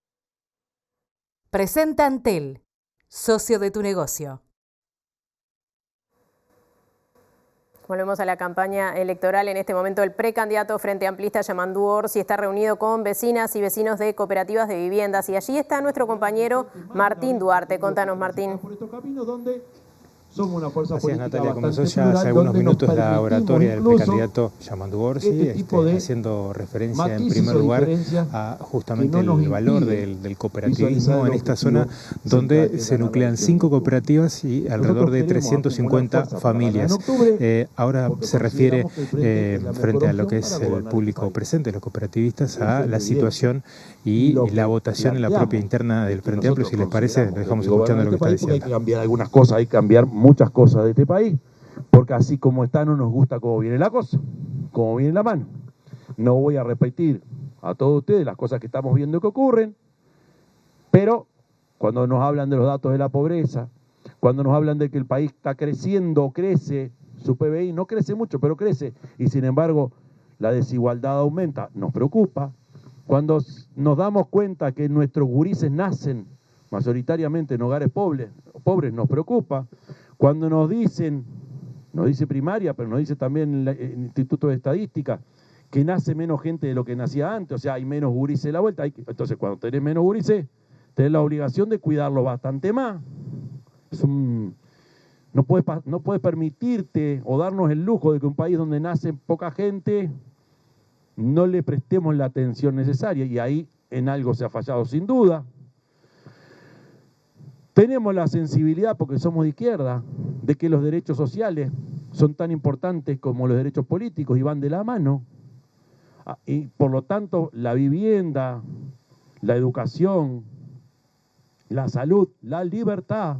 Presenta Antel, socio de tu negocio. Volvemos a la campaña electoral. En este momento el precandidato Frente Amplista, Yamandú Orsi, está reunido con vecinas y vecinos de cooperativas de viviendas. Y allí está nuestro compañero Martín Duarte. Contanos, Martín. Somos una fuerza Así política es, Natalia, comenzó ya hace algunos minutos la oratoria del precandidato Yamandú Orsi, haciendo referencia en primer lugar a justamente el valor del cooperativismo en esta zona donde se nuclean 5 cooperativas y alrededor de 350 familias. Ahora se refiere, frente a lo que es el público presente, los cooperativistas, a la situación y la votación en la propia interna del Frente Amplio. Si les parece, les dejamos escuchando lo que está diciendo. Hay que cambiar algunas cosas, hay que cambiar muchas cosas de este país, porque así como está no nos gusta cómo viene la cosa, cómo viene la mano. No voy a repetir a todos ustedes las cosas que estamos viendo que ocurren, pero cuando nos hablan de los datos de la pobreza, cuando nos hablan de que el país está creciendo, crece, su PBI no crece mucho, pero crece, y sin embargo la desigualdad aumenta, nos preocupa. Cuando nos damos cuenta que nuestros gurises nacen mayoritariamente en hogares pobres, nos preocupa. Cuando nos dicen, nos dice primaria, pero nos dice también el Instituto de Estadística, que nace menos gente de lo que nacía antes, o sea, hay menos gurises de la vuelta. Entonces, cuando tenés menos gurises, tenés la obligación de cuidarlo bastante más. No puedes permitirte o darnos el lujo de que un país donde nace poca gente no le prestemos la atención necesaria, y ahí en algo se ha fallado sin duda. Tenemos la sensibilidad, porque somos de izquierda, de que los derechos sociales son tan importantes como los derechos políticos y van de la mano. Y por lo tanto, la vivienda, la educación, la salud, la libertad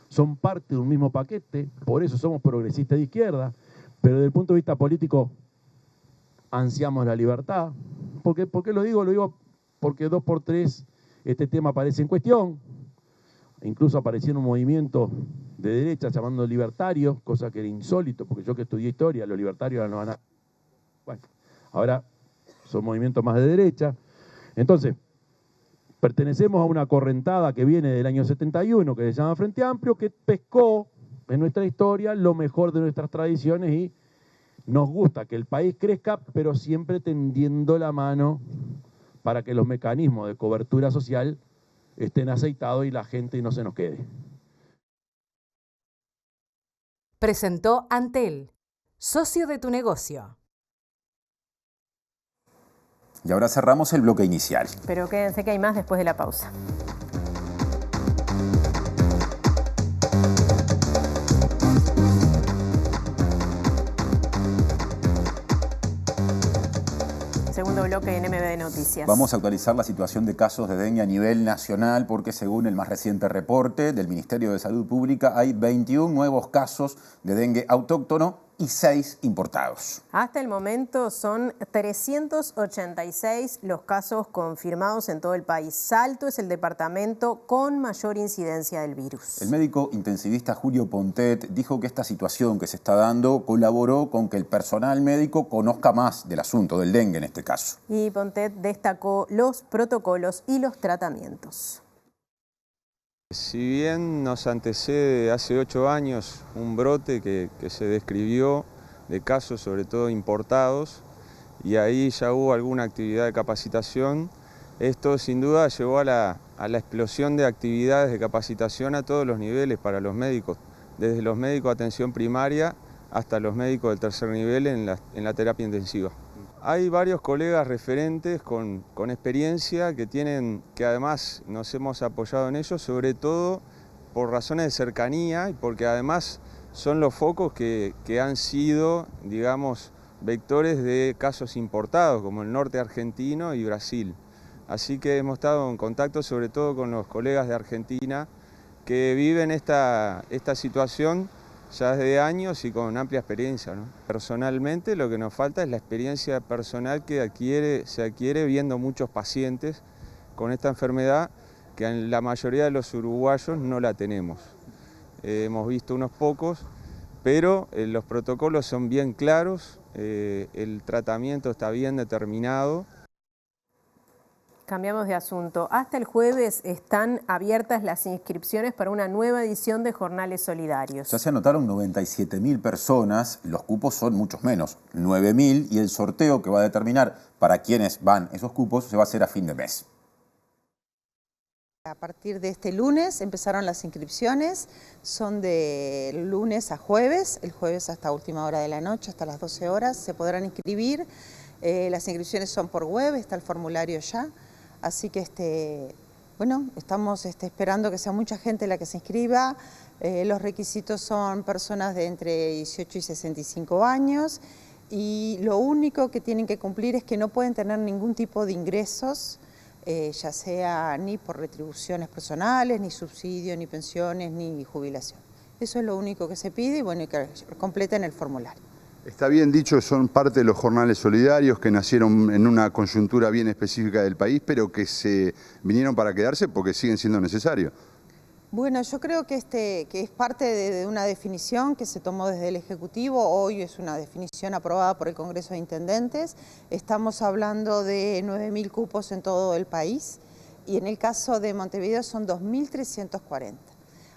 son parte de un mismo paquete. Por eso somos progresistas de izquierda, pero desde el punto de vista político ansiamos la libertad. ¿Por qué lo digo? Lo digo porque 2x3 este tema aparece en cuestión. Incluso aparecieron movimientos de derecha llamando libertarios, cosa que era insólito, porque yo que estudié historia, los libertarios ahora no van a... Bueno, ahora son movimientos más de derecha. Entonces, pertenecemos a una correntada que viene del año 71, que se llama Frente Amplio, que pescó en nuestra historia lo mejor de nuestras tradiciones y nos gusta que el país crezca, pero siempre tendiendo la mano para que los mecanismos de cobertura social estén aceitados y la gente no se nos quede. Presentó Antel, socio de tu negocio. Y ahora cerramos el bloque inicial. Pero quédense que hay más después de la pausa. Segundo bloque en MBD Noticias. Vamos a actualizar la situación de casos de dengue a nivel nacional porque según el más reciente reporte del Ministerio de Salud Pública hay 21 nuevos casos de dengue autóctono y 6 importados. Hasta el momento son 386 los casos confirmados en todo el país. Salto es el departamento con mayor incidencia del virus. El médico intensivista Julio Pontet dijo que esta situación que se está dando colaboró con que el personal médico conozca más del asunto del dengue en este caso. Y Pontet destacó los protocolos y los tratamientos. Si bien nos antecede hace 8 años un brote que se describió de casos sobre todo importados y ahí ya hubo alguna actividad de capacitación, esto sin duda llevó a la explosión de actividades de capacitación a todos los niveles para los médicos, desde los médicos de atención primaria hasta los médicos del tercer nivel en la terapia intensiva. Hay varios colegas referentes con experiencia que además nos hemos apoyado en ellos, sobre todo por razones de cercanía y porque además son los focos que han sido, digamos, vectores de casos importados, como el norte argentino y Brasil. Así que hemos estado en contacto sobre todo con los colegas de Argentina que viven esta situación ya desde años y con amplia experiencia, ¿no? Personalmente lo que nos falta es la experiencia personal que se adquiere viendo muchos pacientes con esta enfermedad que en la mayoría de los uruguayos no la tenemos. Hemos visto unos pocos, pero los protocolos son bien claros, el tratamiento está bien determinado. Cambiamos de asunto. Hasta el jueves están abiertas las inscripciones para una nueva edición de Jornales Solidarios. Ya se anotaron 97.000 personas, los cupos son muchos menos, 9.000, y el sorteo que va a determinar para quiénes van esos cupos se va a hacer a fin de mes. A partir de este lunes empezaron las inscripciones, son de lunes a jueves, el jueves hasta última hora de la noche, hasta las 12 horas, se podrán inscribir. Las inscripciones son por web, está el formulario ya. Así que bueno, estamos esperando que sea mucha gente la que se inscriba. Los requisitos son personas de entre 18 y 65 años y lo único que tienen que cumplir es que no pueden tener ningún tipo de ingresos, ya sea ni por retribuciones personales, ni subsidio, ni pensiones, ni jubilación. Eso es lo único que se pide y bueno, y que completen el formulario. Está bien dicho, son parte de los jornales solidarios que nacieron en una coyuntura bien específica del país, pero que se vinieron para quedarse porque siguen siendo necesarios. Bueno, yo creo que es parte de una definición que se tomó desde el Ejecutivo, hoy es una definición aprobada por el Congreso de Intendentes, estamos hablando de 9.000 cupos en todo el país y en el caso de Montevideo son 2.340.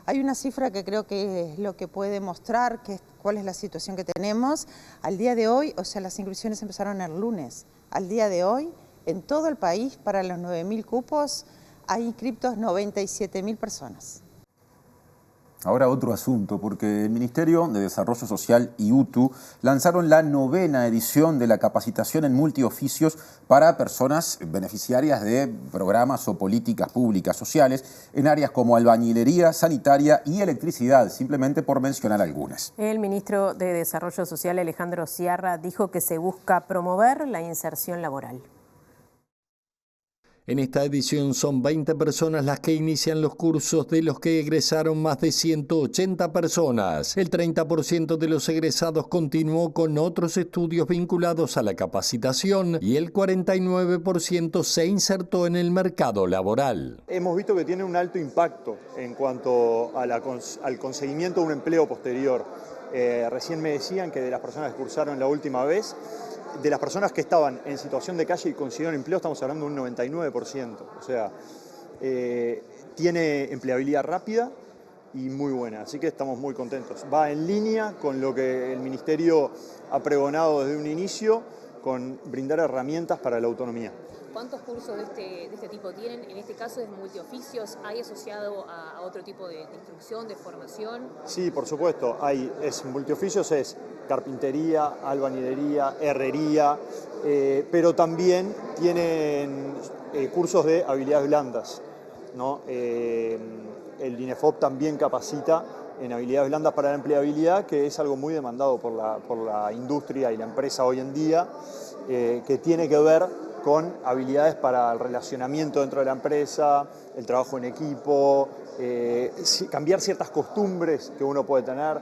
Hay una cifra que creo que es lo que puede mostrar cuál es la situación que tenemos. Al día de hoy, o sea, las inscripciones empezaron el lunes. Al día de hoy, en todo el país, para los 9.000 cupos, hay inscriptos 97.000 personas. Ahora otro asunto, porque el Ministerio de Desarrollo Social y UTU lanzaron la 9ª edición de la capacitación en multioficios para personas beneficiarias de programas o políticas públicas sociales en áreas como albañilería, sanitaria y electricidad, simplemente por mencionar algunas. El ministro de Desarrollo Social, Alejandro Sciarra, dijo que se busca promover la inserción laboral. En esta edición son 20 personas las que inician los cursos, de los que egresaron más de 180 personas. El 30% de los egresados continuó con otros estudios vinculados a la capacitación y el 49% se insertó en el mercado laboral. Hemos visto que tiene un alto impacto en cuanto a al conseguimiento de un empleo posterior. Recién me decían que de las personas que cursaron la última vez, de las personas que estaban en situación de calle y consiguieron empleo, estamos hablando de un 99%. O sea, tiene empleabilidad rápida y muy buena, así que estamos muy contentos. Va en línea con lo que el Ministerio ha pregonado desde un inicio, con brindar herramientas para la autonomía. ¿Cuántos cursos de este tipo tienen? En este caso es multioficios, ¿hay asociado a otro tipo de instrucción, de formación? Sí, por supuesto, multioficios es carpintería, albañilería, herrería, pero también tienen cursos de habilidades blandas, ¿no? El INEFOP también capacita en habilidades blandas para la empleabilidad, que es algo muy demandado por la industria y la empresa hoy en día, que tiene que ver con habilidades para el relacionamiento dentro de la empresa, el trabajo en equipo, cambiar ciertas costumbres que uno puede tener.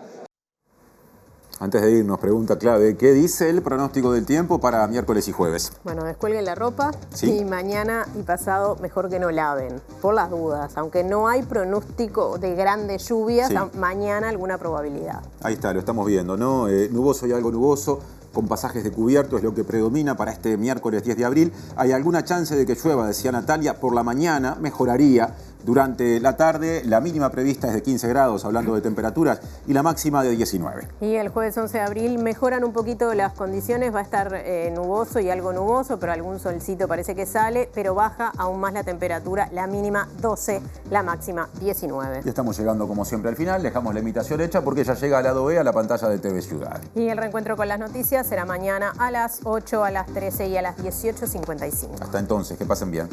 Antes de irnos, pregunta clave, ¿qué dice el pronóstico del tiempo para miércoles y jueves? Bueno, descuelguen la ropa ¿Sí? Y mañana y pasado mejor que no laven, por las dudas. Aunque no hay pronóstico de grandes lluvias, sí, mañana alguna probabilidad. Ahí está, lo estamos viendo, ¿no? Nuboso y algo nuboso, con pasajes de cubierto es lo que predomina para este miércoles 10 de abril. Hay alguna chance de que llueva, decía Natalia, por la mañana mejoraría. Durante la tarde la mínima prevista es de 15 grados, hablando de temperaturas, y la máxima de 19. Y el jueves 11 de abril mejoran un poquito las condiciones, va a estar nuboso y algo nuboso, pero algún solcito parece que sale, pero baja aún más la temperatura, la mínima 12, la máxima 19. Y estamos llegando como siempre al final, dejamos la invitación hecha porque ya llega al lado B a la pantalla de TV Ciudad. Y el reencuentro con las noticias será mañana a las 8, a las 13 y a las 18:55. Hasta entonces, que pasen bien.